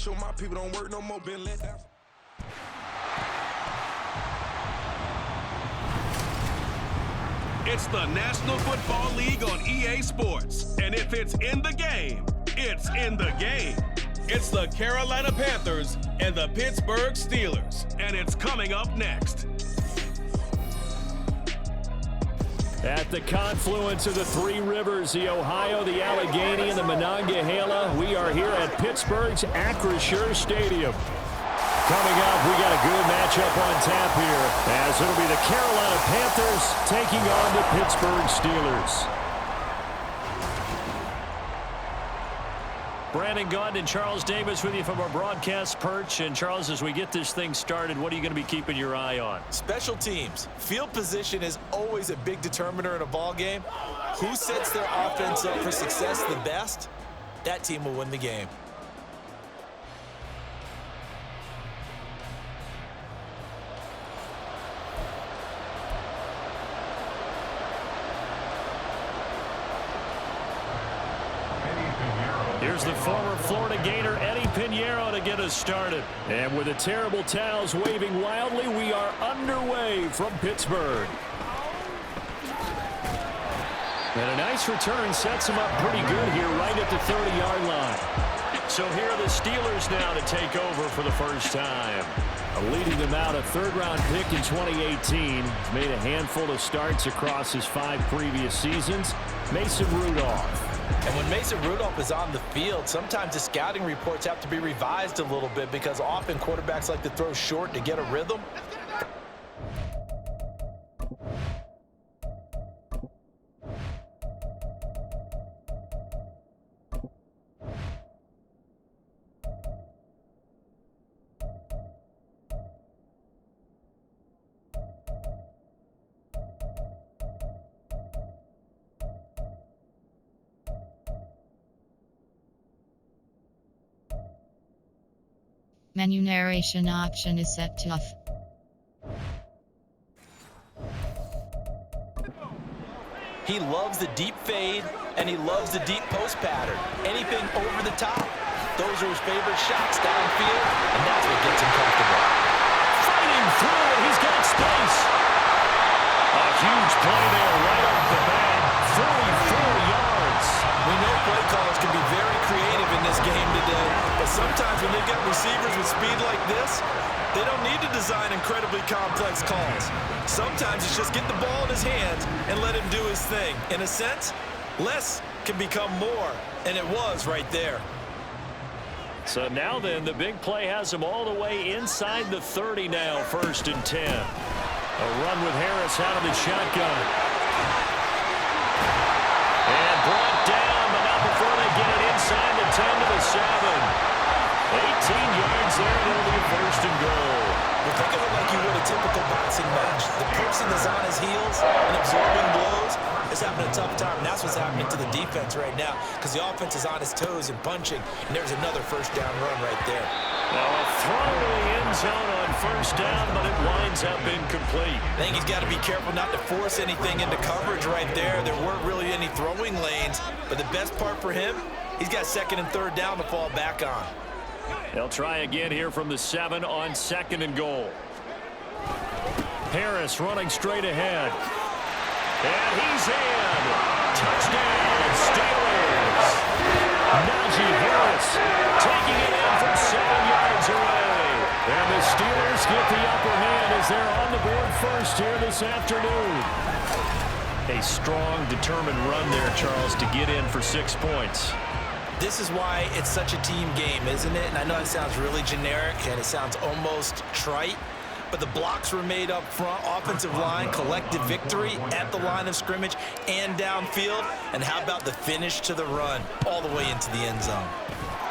show my people don't work no more, been let down. It's the National Football League on EA Sports. And if it's in the game, it's in the game. It's the Carolina Panthers and the Pittsburgh Steelers. And it's coming up next. At the confluence of the three rivers, the Ohio, the Allegheny, and the Monongahela, we are here at Pittsburgh's Acrisure Stadium. Coming up, we got a good matchup on tap here, as it'll be the Carolina Panthers taking on the Pittsburgh Steelers. Brandon Gaudin and Charles Davis with you from our broadcast perch. And Charles, as we get this thing started, what are you going to be keeping your eye on? Special teams. Field position is always a big determiner in a ball game. Who sets their offense up for success the best, that team will win the game. Here's the former Florida Gator, Eddie Pinheiro, to get us started. And with the terrible towels waving wildly, we are underway from Pittsburgh. And a nice return sets him up pretty good here right at the 30-yard line. So here are the Steelers now to take over for the first time. Leading them out, a third-round pick in 2018. He's made a handful of starts across his 5 previous seasons. Mason Rudolph. And when Mason Rudolph is on the field, sometimes the scouting reports have to be revised a little bit because often quarterbacks like to throw short to get a rhythm. Menu narration option is set to off. He loves the deep fade, and he loves the deep post pattern. Anything over the top, those are his favorite shots downfield, and that's what gets him comfortable. Fighting through it, he's got space. A huge play there right off the bat. 44 yards. We know play callers can be very creative in this game today, but sometimes when they've got receivers with speed like this, they don't need to design incredibly complex calls. Sometimes it's just get the ball in his hands and let him do his thing. In a sense, less can become more, and it was right there. So now then, the big play has him all the way inside the 30 now, 1st and 10. A run with Harris out of the shotgun. And brought down, but not before they get it inside the 10 to the 7. 18 yards there, and it'll be 1st and goal. Well, think of it like you would a typical boxing match. The person that's on his heels and absorbing blows is having a tough time. And that's what's happening to the defense right now because the offense is on his toes and punching, and there's another first down run right there. Now a throw to the end zone on 1st down, but it winds up incomplete. I think he's got to be careful not to force anything into coverage right there. There weren't really any throwing lanes, but the best part for him, he's got 2nd and 3rd down to fall back on. They'll try again here from the 7 on 2nd and goal. Harris running straight ahead. And he's in. Touchdown, Steelers. Najee Harris taking it in from 7 yards away. And the Steelers get the upper hand as they're on the board first here this afternoon. A strong, determined run there, Charles, to get in for 6 points. This is why it's such a team game, isn't it? And I know it sounds really generic and it sounds almost trite, but the blocks were made up front, offensive line, collective victory at the line of scrimmage and downfield. And how about the finish to the run all the way into the end zone?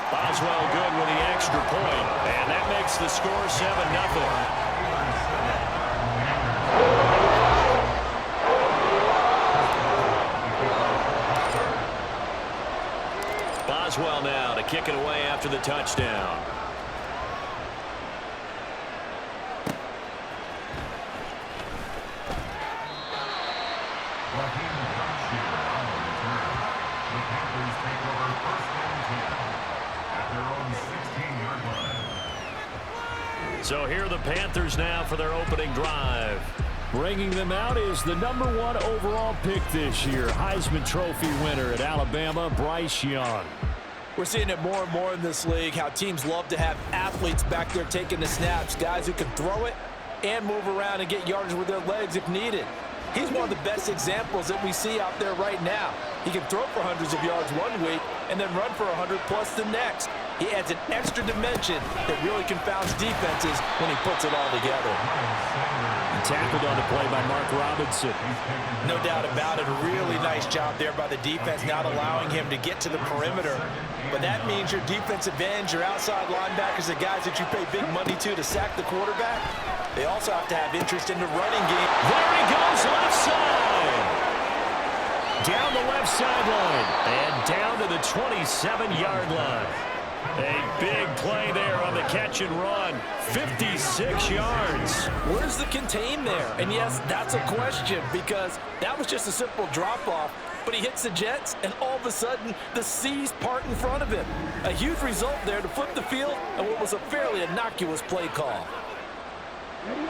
Boswell good with the extra point, and that makes the score 7-0. Boswell now to kick it away after the touchdown. So here are the Panthers now for their opening drive. Bringing them out is the #1 overall pick this year, Heisman Trophy winner at Alabama, Bryce Young. We're seeing it more and more in this league, how teams love to have athletes back there taking the snaps, guys who can throw it and move around and get yardage with their legs if needed. He's one of the best examples that we see out there right now. He can throw for hundreds of yards one week and then run for 100+ the next. He adds an extra dimension that really confounds defenses when he puts it all together. Tackled on the play by Mark Robinson. No doubt about it. A really nice job there by the defense, not allowing him to get to the perimeter. But that means your defensive ends, your outside linebackers, the guys that you pay big money to sack the quarterback, they also have to have interest in the running game. There he goes, left side. Down the left sideline and down to the 27-yard line. A big play there on the catch and run. 56 yards. Where's the contain there? And yes, that's a question because that was just a simple drop-off. But he hits the Jets, and all of a sudden, the seas part in front of him. A huge result there to flip the field and what was a fairly innocuous play call.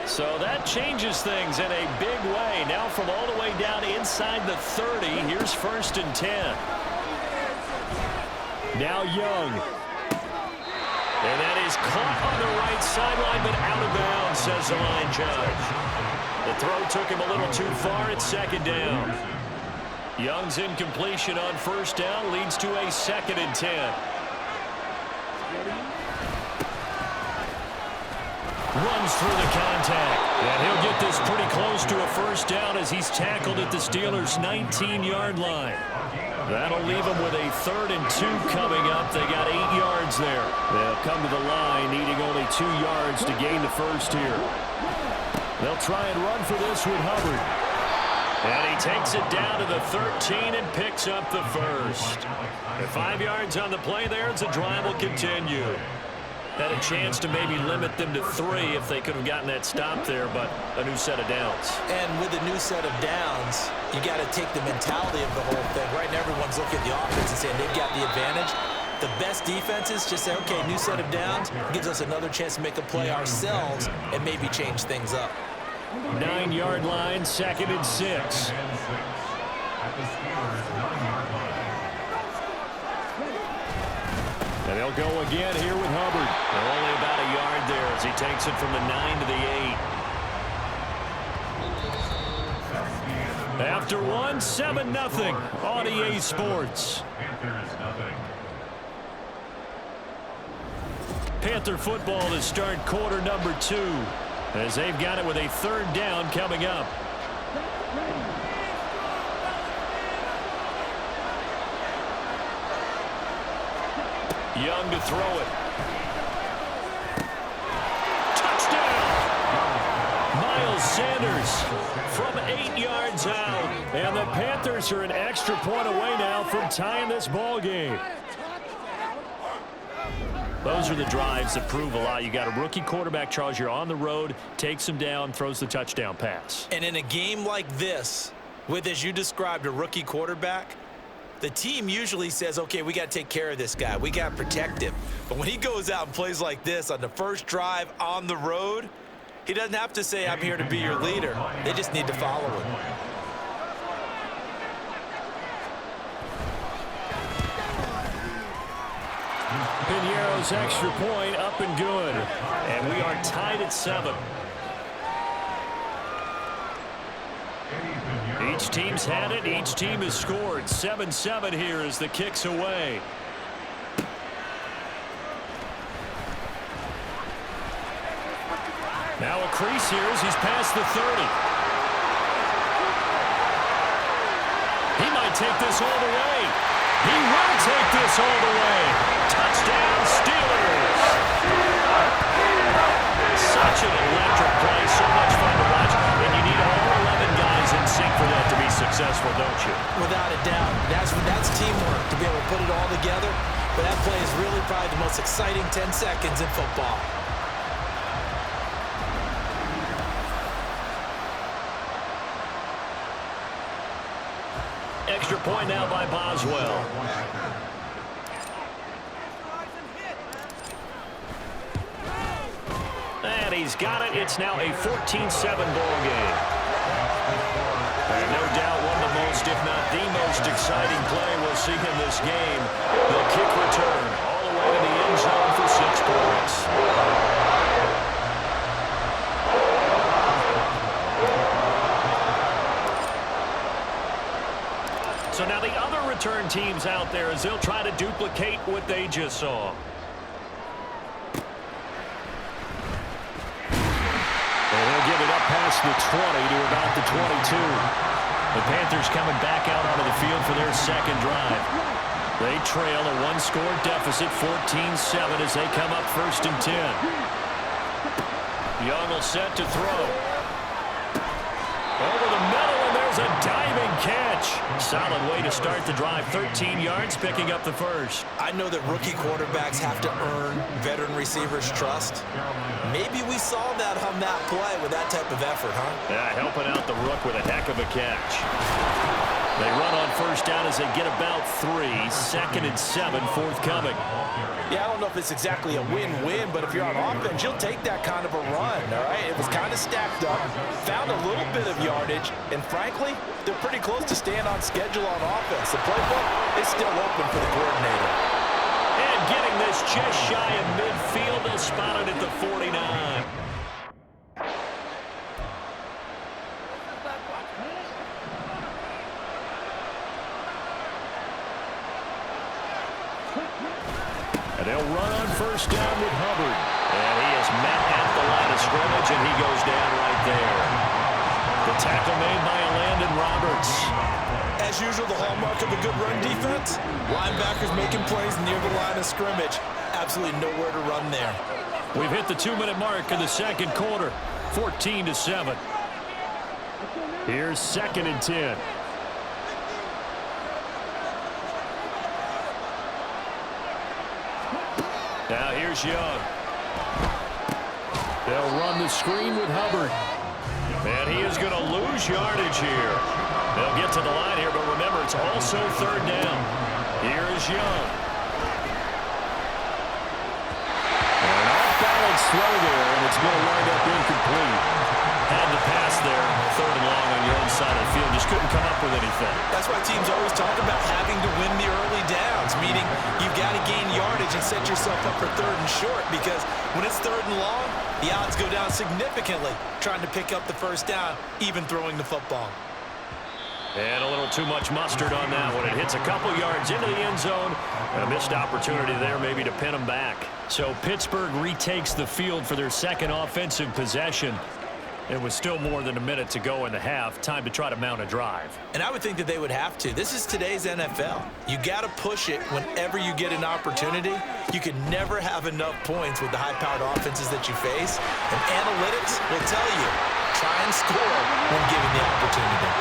So that changes things in a big way. Now from all the way down inside the 30, here's 1st and 10. Now Young. And that is caught on the right sideline, but out of bounds, says the line judge. The throw took him a little too far at 2nd down. Young's incompletion on 1st down leads to a 2nd and 10. Runs through the contact. And he'll get this pretty close to a 1st down as he's tackled at the Steelers' 19-yard line. That'll leave them with a 3rd and 2 coming up. They got 8 yards there. They'll come to the line needing only 2 yards to gain the 1st here. They'll try and run for this with Hubbard. And he takes it down to the 13 and picks up the 1st. At 5 yards on the play there as the drive will continue. Had a chance to maybe limit them to 3 if they could have gotten that stop there, but a new set of downs. And with a new set of downs, you got to take the mentality of the whole thing. Right now, everyone's looking at the offense and saying they've got the advantage. The best defenses just say, okay, new set of downs, gives us another chance to make a play ourselves and maybe change things up. 9-yard line, 2nd and 6. And they'll go again here with Hubbard. They're only about a yard there as he takes it from the 9 to the 8. After one, 7-0 on EA Sports. Panther football to start quarter number 2 as they've got it with a 3rd down coming up. Young to throw it. Touchdown! Miles Sanders from 8 yards out. And the Panthers are an extra point away now from tying this ball game. Those are the drives that prove a lot. You got a rookie quarterback, Charles. You're on the road, takes him down, throws the touchdown pass. And in a game like this, with, as you described, a rookie quarterback, the team usually says, okay, we got to take care of this guy. We got to protect him. But when he goes out and plays like this on the first drive on the road, he doesn't have to say, I'm here to be your leader. They just need to follow him. Piñeiro's extra point up and good. And we are tied at 7. Each team's had it. Each team has scored. 7-7 here as the kick's away. Now a crease here as he's past the 30. He might take this all the way. He will take this all the way. Touchdown, Steelers. Such an electric play. So much fun to watch. And you need all 11 guys in sync for that to be successful, don't you? Without a doubt. That's teamwork to be able to put it all together. But that play is really probably the most exciting 10 seconds in football. Extra point now by Boswell. And he's got it. It's now a 14-7 ball game. And no doubt one of the most, if not the most exciting play we'll see in this game. The kick return all the way to the end zone for 6 points. So now the other return teams out there as they'll try to duplicate what they just saw. And they'll give it up past the 20 to about the 22. The Panthers coming back out onto the field for their second drive. They trail a one-score deficit, 14-7, as they come up 1st and 10. Young will set to throw. Over the middle, and there's a diving catch. Solid way to start the drive. 13 yards, picking up the first. I know that rookie quarterbacks have to earn veteran receivers' trust. Maybe we saw that on that play with that type of effort, huh? Yeah, helping out the rook with a heck of a catch. They run on 1st down as they get about 3. 2nd and 7, forthcoming. Yeah, I don't know if it's exactly a win-win, but if you're on offense, you'll take that kind of a run, all right? It was kind of stacked up, found a little bit of yardage, and frankly, they're pretty close to staying on schedule on offense. The playbook is still open for the coordinator. And getting this just shy of midfield, they'll spot it at the 49. They'll run on 1st down with Hubbard. And he is met at the line of scrimmage, and he goes down right there. The tackle made by Landon Roberts. As usual, the hallmark of a good run defense, linebackers making plays near the line of scrimmage. Absolutely nowhere to run there. We've hit the 2-minute mark in the second quarter, 14-7. Here's 2nd and 10. Now here's Young. They'll run the screen with Hubbard. And he is going to lose yardage here. They'll get to the line here, but remember, it's also 3rd down. Here is Young. An off-balance throw there, and it's going to wind up incomplete. Had to pass there, 3rd and long on your own side of the field. Just couldn't come up with anything. That's why teams always talk about having to win the early downs, meaning you've got to gain yardage and set yourself up for 3rd and short, because when it's 3rd and long, the odds go down significantly trying to pick up the 1st down, even throwing the football. And a little too much mustard on that one. It hits a couple yards into the end zone. A missed opportunity there maybe to pin them back. So Pittsburgh retakes the field for their second offensive possession. It was still more than a minute to go in the half. Time to try to mount a drive. And I would think that they would have to. This is today's NFL. You got to push it whenever you get an opportunity. You can never have enough points with the high-powered offenses that you face. And analytics will tell you, try and score when given the opportunity.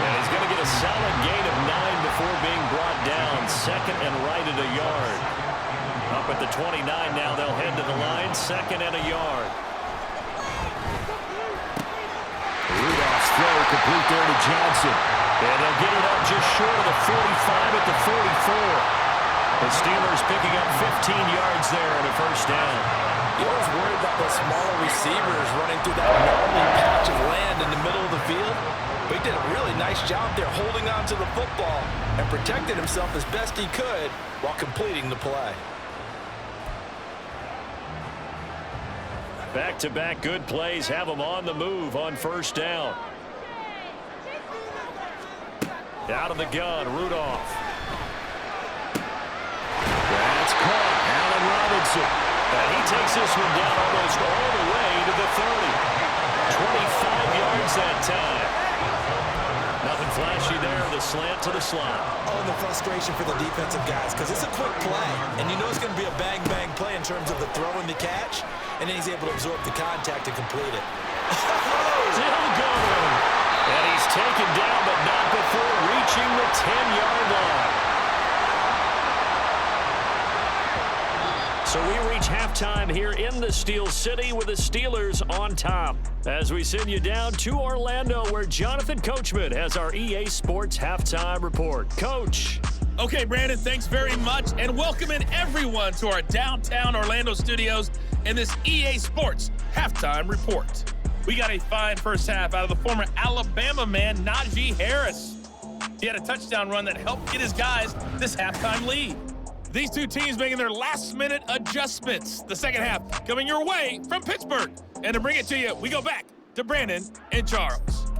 And he's going to get a solid gain of 9 before being brought down. 2nd and right at a yard. Up at the 29 now, they'll head to the line. 2nd and a yard. Rudolph's throw complete there to Johnson. And they'll get it up just short of the 45 at the 44. The Steelers picking up 15 yards there and a 1st down. You always worry about those smaller receivers running through that gnarly patch of land in the middle of the field. But he did a really nice job there holding on to the football and protected himself as best he could while completing the play. Back-to-back good plays have them on the move on 1st down. Out of the gun, Rudolph. That's caught. Allen Robinson. And he takes this one down almost all the way to the 30. 25 yards that time. Nothing flashy there. The slant to the slot. Oh, and the frustration for the defensive guys, because it's a quick play. And you know it's going to be a bang-bang play in terms of the throw and the catch. And then he's able to absorb the contact and complete it. Still going. And he's taken down, but not before reaching the 10-yard line. So we reach halftime here in the Steel City with the Steelers on top. As we send you down to Orlando, where Jonathan Coachman has our EA Sports Halftime Report. Coach. Okay, Brandon, thanks very much. And welcome in everyone to our downtown Orlando studios in this EA Sports halftime report. We got a fine first half out of the former Alabama man, Najee Harris. He had a touchdown run that helped get his guys this halftime lead. These two teams making their last-minute adjustments. The second half coming your way from Pittsburgh. And to bring it to you, we go back to Brandon and Charles.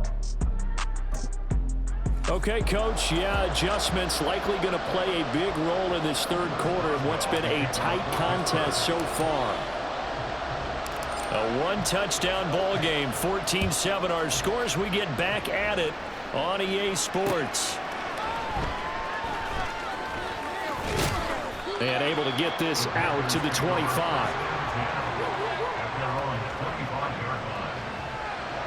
Okay, Coach, adjustments likely going to play a big role in this third quarter of what's been a tight contest so far. A one-touchdown ball game, 14-7 our scores. We get back at it on EA Sports. And able to get this out to the 25.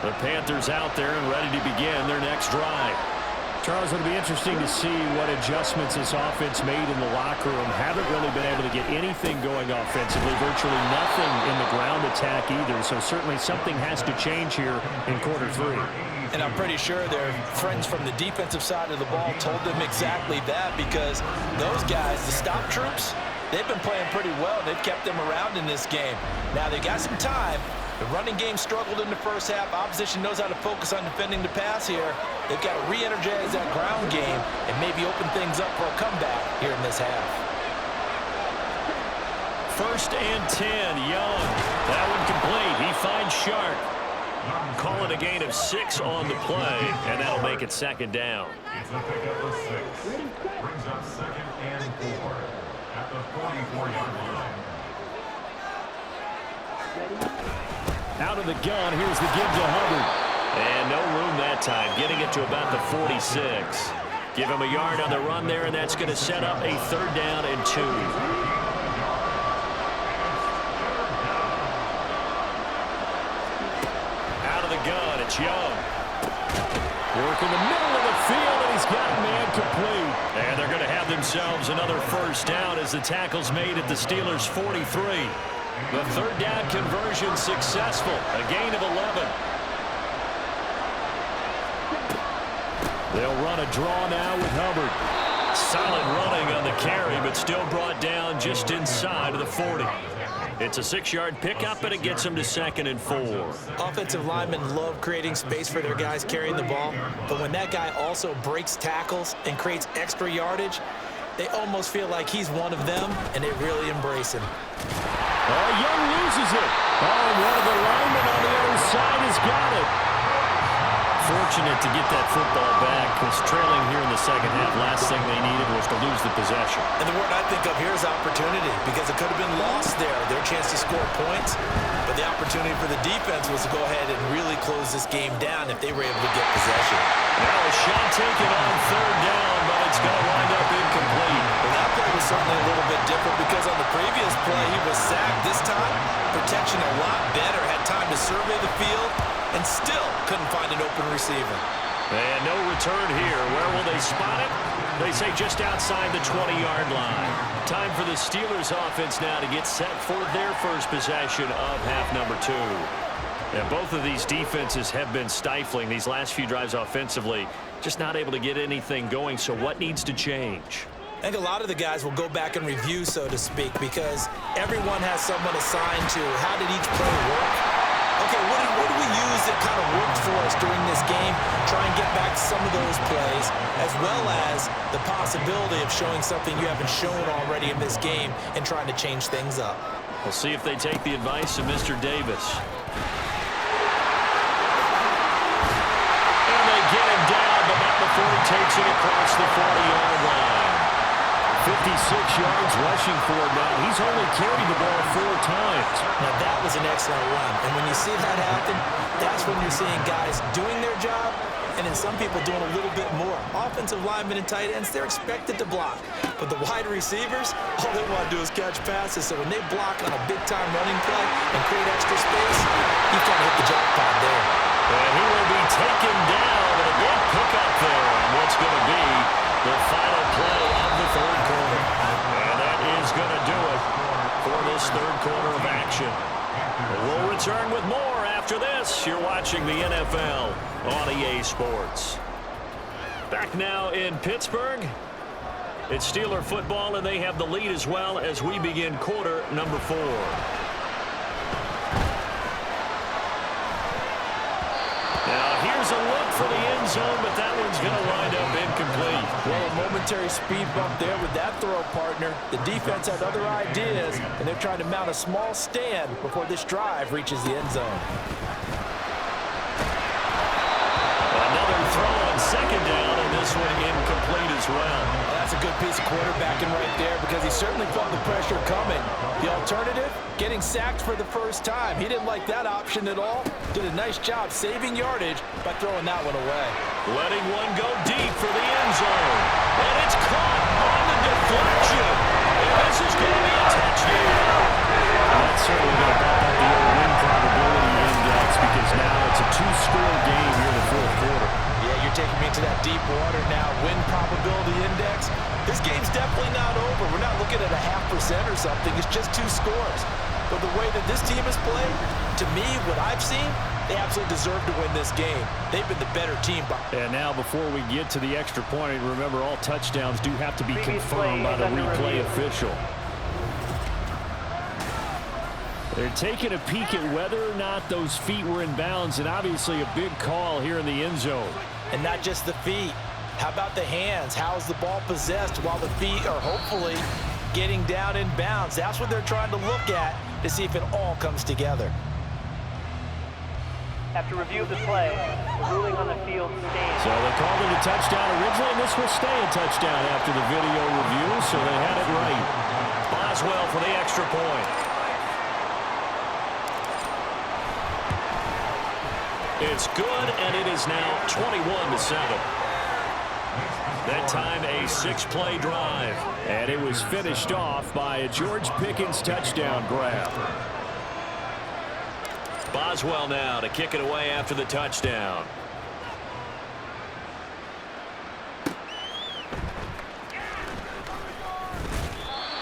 The Panthers out there and ready to begin their next drive. Charles, it'll be interesting to see what adjustments this offense made in the locker room. Haven't really been able to get anything going offensively. Virtually nothing in the ground attack either. So certainly something has to change here in quarter three. And I'm pretty sure their friends from the defensive side of the ball told them exactly that, because those guys, the stop troops, they've been playing pretty well. They've kept them around in this game. Now they got some time. The running game struggled in the first half. Opposition knows how to focus on defending the pass here. They've got to re-energize that ground game and maybe open things up for a comeback here in this half. 1st and 10, Young. That one complete. He finds Sharp. Call it a gain of 6 on the play, and that'll make it second down. It's a pickup of 6. Brings up 2nd and 4 at the 44-yard line. Out of the gun, here's the give to Hubbard. And no room that time, getting it to about the 46. Give him a yard on the run there, and that's going to set up a 3rd down and 2. Out of the gun, it's Young. Working the middle of the field, and he's got a man complete. And they're going to have themselves another 1st down as the tackle's made at the Steelers' 43. The 3rd down conversion successful. A gain of 11. They'll run a draw now with Hubbard. Solid running on the carry, but still brought down just inside of the 40. It's a 6-yard pickup, and it gets them to 2nd and 4. Offensive linemen love creating space for their guys carrying the ball, but when that guy also breaks tackles and creates extra yardage, they almost feel like he's one of them, and they really embrace him. Oh, Young loses it. Oh, and one of the linemen on the other side has got it. Fortunate to get that football back, because trailing here in the second half, last thing they needed was to lose the possession. And the word I think of here is opportunity, because it could have been lost there, their chance to score points. But the opportunity for the defense was to go ahead and really close this game down if they were able to get possession. Now a shot taken on 3rd down, but it's going to wind up incomplete. Well, that play was certainly a little bit different, because on the previous play he was sacked. This time, protection a lot better, had time to survey the field, and still couldn't find an open receiver. And no return here. Where will they spot it? They say just outside the 20-yard line. Time for the Steelers offense now to get set for their first possession of half number 2. And both of these defenses have been stifling these last few drives offensively. Just not able to get anything going, so what needs to change? I think a lot of the guys will go back and review, so to speak, because everyone has someone assigned to how did each play work. Okay, what do we use that kind of worked for us during this game? Try and get back some of those plays, as well as the possibility of showing something you haven't shown already in this game and trying to change things up. We'll see if they take the advice of Mr. Davis. And they get him down, but not before he takes it across the 40-yard line. 56 yards rushing for him now. He's only carried the ball 4 times. Now, that was an excellent run. And when you see that happen, that's when you're seeing guys doing their job and then some people doing a little bit more. Offensive linemen and tight ends, they're expected to block. But the wide receivers, all they want to do is catch passes. So when they block on a big-time running play and create extra space, you kind of hit the jackpot there. And he will be taken down, and a good pickup there on what's going to be the final play of the 3rd quarter. And that is going to do it for this 3rd quarter of action. We'll return with more after this. You're watching the NFL on EA Sports. Back now in Pittsburgh. It's Steeler football, and they have the lead as well as we begin quarter number 4. end zone, but that one's going to wind up incomplete. Well, a momentary speed bump there with that throw, partner. The defense had other ideas, and they're trying to mount a small stand before this drive reaches the end zone. Another throw on second down, and this one incomplete as well. That's a good piece of quarterbacking right there because he certainly felt the pressure coming. The alternative, getting sacked for the first time. He didn't like that option at all. Did a nice job saving yardage by throwing that one away. Letting one go deep for the end zone. And it's caught on the deflection. And this is going to be a touchdown. That's certainly going to bump up the win probability index because now it's a two-score game here in the fourth quarter. Yeah, you're taking me into that deep water now. Win probability index. This game's definitely not over. We're not looking at a 0.5% or something. It's just 2 scores. But the way that this team has played, to me, what I've seen, they absolutely deserve to win this game. They've been the better team. And now before we get to the extra point, remember all touchdowns do have to be confirmed by the replay official. They're taking a peek at whether or not those feet were in bounds, and obviously a big call here in the end zone. And not just the feet. How about the hands? How is the ball possessed while the feet are hopefully getting down in bounds? That's what they're trying to look at to see if it all comes together. After review of the play, ruling on the field stands. So they called it a touchdown originally, and this will stay a touchdown after the video review, so they had it right. Boswell for the extra point. It's good, and it is now 21-7. That time a 6-play drive, and it was finished off by a George Pickens touchdown grab. Boswell now to kick it away after the touchdown.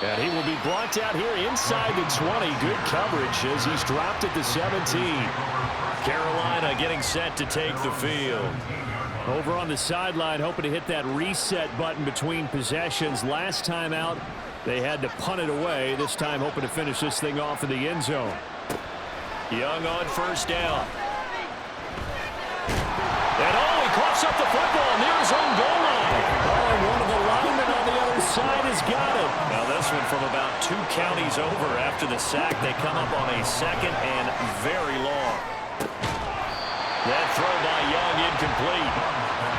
And he will be brought out here inside the 20. Good coverage as he's dropped at the 17. Carolina getting set to take the field. Over on the sideline, hoping to hit that reset button between possessions. Last time out, they had to punt it away. This time, hoping to finish this thing off in the end zone. Young on first down. And he coughs up the football near his own goal line. Oh, and one of the linemen on the other side has got it. Now this one from about 2 counties over after the sack. They come up on a second and very long. That throw by Young incomplete.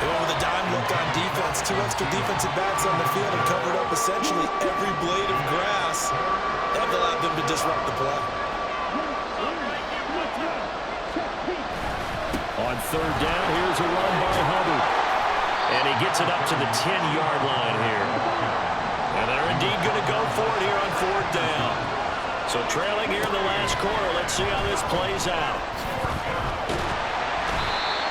Over the dime look on defense. 2 extra defensive backs on the field and covered up essentially every blade of grass. That allowed them to disrupt the play. On third down, here's a run by Hubbard. And he gets it up to the 10-yard line here. And they're indeed going to go for it here on fourth down. So trailing here in the last quarter. Let's see how this plays out.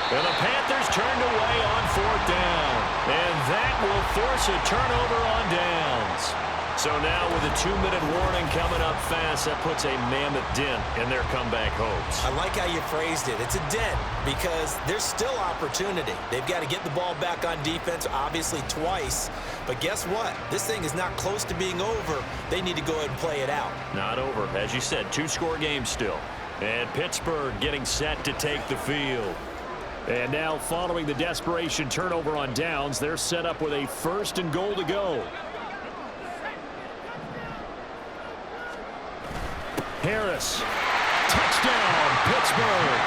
And the Panthers turned away on fourth down. And that will force a turnover on downs. So now with a 2-minute warning coming up fast, that puts a mammoth dent in their comeback hopes. I like how you phrased it. It's a dent because there's still opportunity. They've got to get the ball back on defense, obviously twice. But guess what? This thing is not close to being over. They need to go ahead and play it out. Not over. As you said, 2-score game still. And Pittsburgh getting set to take the field. And now following the desperation turnover on downs, they're set up with a 1st and goal to go. Harris. Touchdown, Pittsburgh.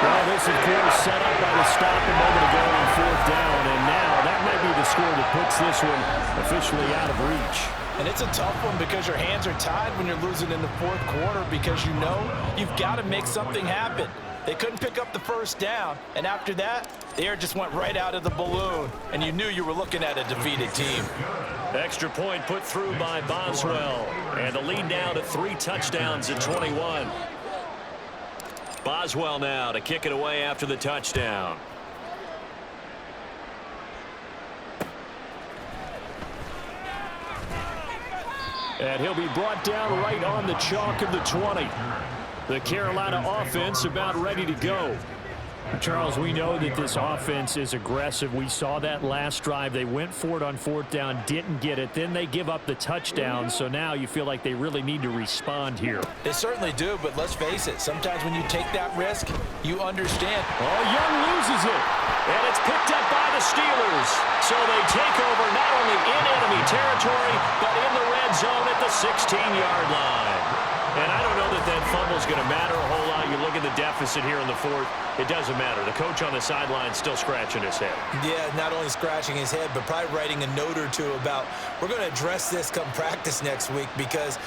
Well, this, of course, set up by the stop a moment ago on fourth down. And now that might be the score that puts this one officially out of reach. And it's a tough one because your hands are tied when you're losing in the fourth quarter because you know you've got to make something happen. They couldn't pick up the first down, and after that, the air just went right out of the balloon, and you knew you were looking at a defeated team. Extra point put through by Boswell, and the lead now to 3 touchdowns at 21. Boswell now to kick it away after the touchdown. And he'll be brought down right on the chalk of the 20. The Carolina offense about ready to go. Charles, we know that this offense is aggressive. We saw that last drive. They went for it on 4th down, didn't get it. Then they give up the touchdown. So now you feel like they really need to respond here. They certainly do, but let's face it. Sometimes when you take that risk, you understand. Oh, Young loses it. And it's picked up by the Steelers. So they take over not only in enemy territory, but in the red zone at the 16-yard line. And I don't know that that fumble is going to matter a whole lot. You look at the deficit here in the 4th. It doesn't matter. The coach on the sideline still scratching his head. Yeah, not only scratching his head, but probably writing a note or two about, we're going to address this come practice next week, because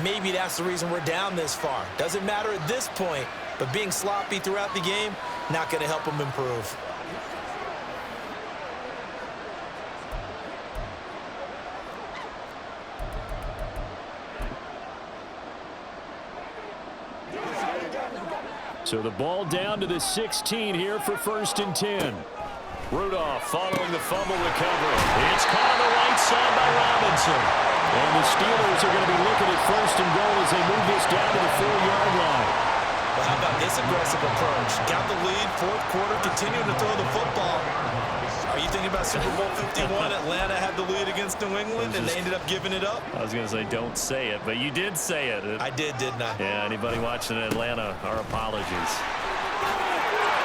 maybe that's the reason we're down this far. Doesn't matter at this point, but being sloppy throughout the game, not going to help him improve. So the ball down to the 16 here for 1st and 10. Rudolph following the fumble recovery. It's caught on the right side by Robinson. And the Steelers are going to be looking at 1st and goal as they move this down to the 4-yard line. Well, how about this aggressive approach? Got the lead, 4th quarter, continuing to throw the football. Are you thinking about Super Bowl 51? Atlanta had the lead against New England, and they ended up giving it up? I was going to say, don't say it, but you did say it. I did, didn't I? Yeah, anybody watching Atlanta, our apologies.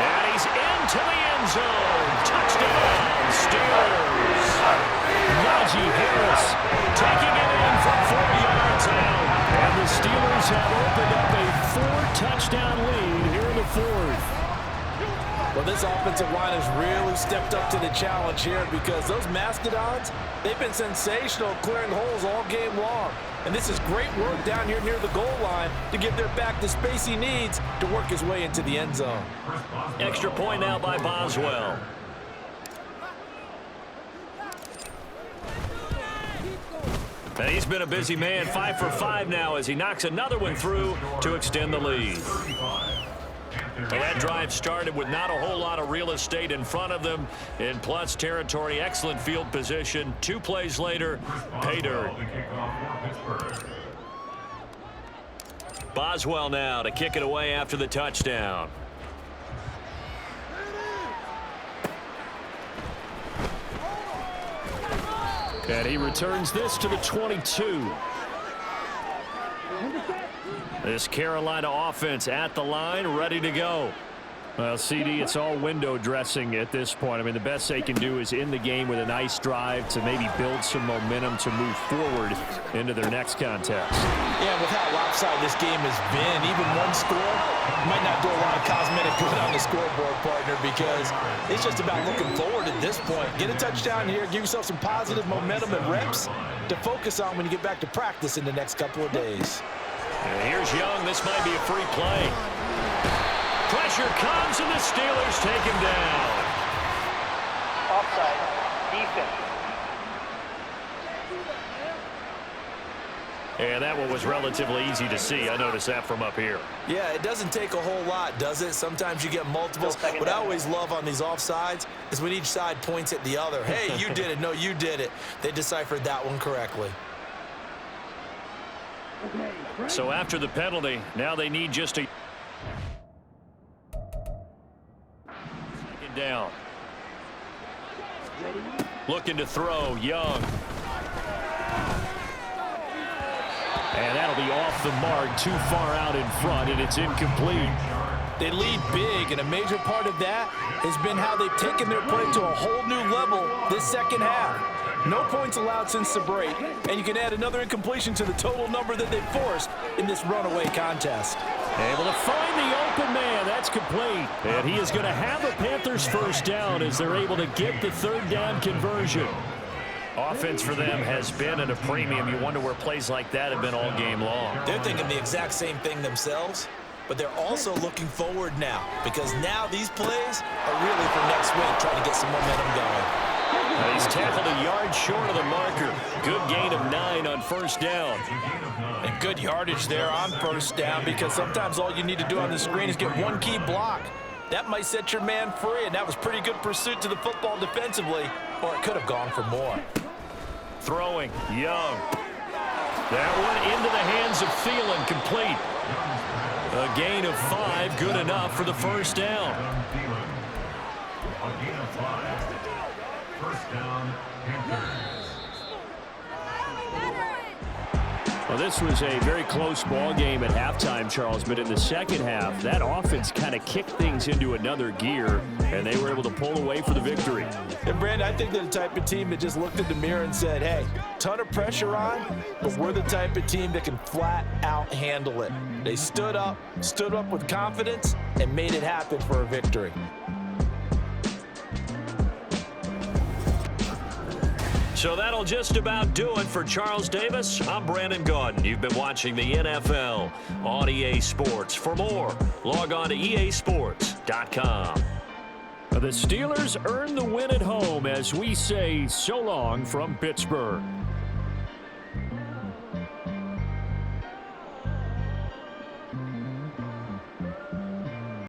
And he's into the end zone. Touchdown, Steelers. Najee Harris taking it in from 4 yards out. And the Steelers have opened up a 4-touchdown lead here in the 4th. Well, this offensive line has really stepped up to the challenge here, because those Mastodons, they've been sensational clearing holes all game long. And this is great work down here near the goal line to give their back the space he needs to work his way into the end zone. Extra point now by Boswell. And he's been a busy man, 5 for 5 now as he knocks another one through to extend the lead. Well, that drive started with not a whole lot of real estate in front of them in plus territory. Excellent field position. 2 plays later, pay dirt. Boswell now to kick it away after the touchdown. And he returns this to the 22. This Carolina offense at the line, ready to go. Well, CD, it's all window dressing at this point. I mean, the best they can do is end the game with a nice drive to maybe build some momentum to move forward into their next contest. Yeah, with how lopsided this game has been, even one score might not do a lot of cosmetic good on the scoreboard, partner, because it's just about looking forward at this point. Get a touchdown here, give yourself some positive momentum and reps to focus on when you get back to practice in the next couple of days. And here's Young. This might be a free play. Pressure comes, and the Steelers take him down. Offside. Defense. And that one was relatively easy to see. I noticed that from up here. Yeah, it doesn't take a whole lot, does it? Sometimes you get multiples. What I always love on these offsides is when each side points at the other. Hey, you did it. No, you did it. They deciphered that one correctly. So after the penalty, now they need just a second down. Looking to throw, Young. And that'll be off the mark, too far out in front, and it's incomplete. They lead big, and a major part of that has been how they've taken their play to a whole new level this second half. No points allowed since the break, and you can add another incompletion to the total number that they've forced in this runaway contest. Able to find the open man. That's complete. And he is going to have a Panthers first down as they're able to get the third down conversion. Offense for them has been at a premium. You wonder where plays like that have been all game long. They're thinking the exact same thing themselves, but they're also looking forward now, because now these plays are really for next week, trying to get some momentum going. He's tackled a yard short of the marker. Good gain of 9 on first down. And good yardage there on first down, because sometimes all you need to do on the screen is get one key block. That might set your man free, and that was pretty good pursuit to the football defensively, or it could have gone for more. Throwing, Young. That one into the hands of Thielen, complete. A gain of 5, good enough for the first down. A gain of 5. First down, Panthers. Well, this was a very close ball game at halftime, Charles, but in the second half, that offense kind of kicked things into another gear, and they were able to pull away for the victory. And, Brandon, I think they're the type of team that just looked in the mirror and said, hey, ton of pressure on, but we're the type of team that can flat out handle it. They stood up with confidence, and made it happen for a victory. So that'll just about do it for Charles Davis. I'm Brandon Gaudin. You've been watching the NFL on EA Sports. For more, log on to easports.com. The Steelers earn the win at home as we say so long from Pittsburgh.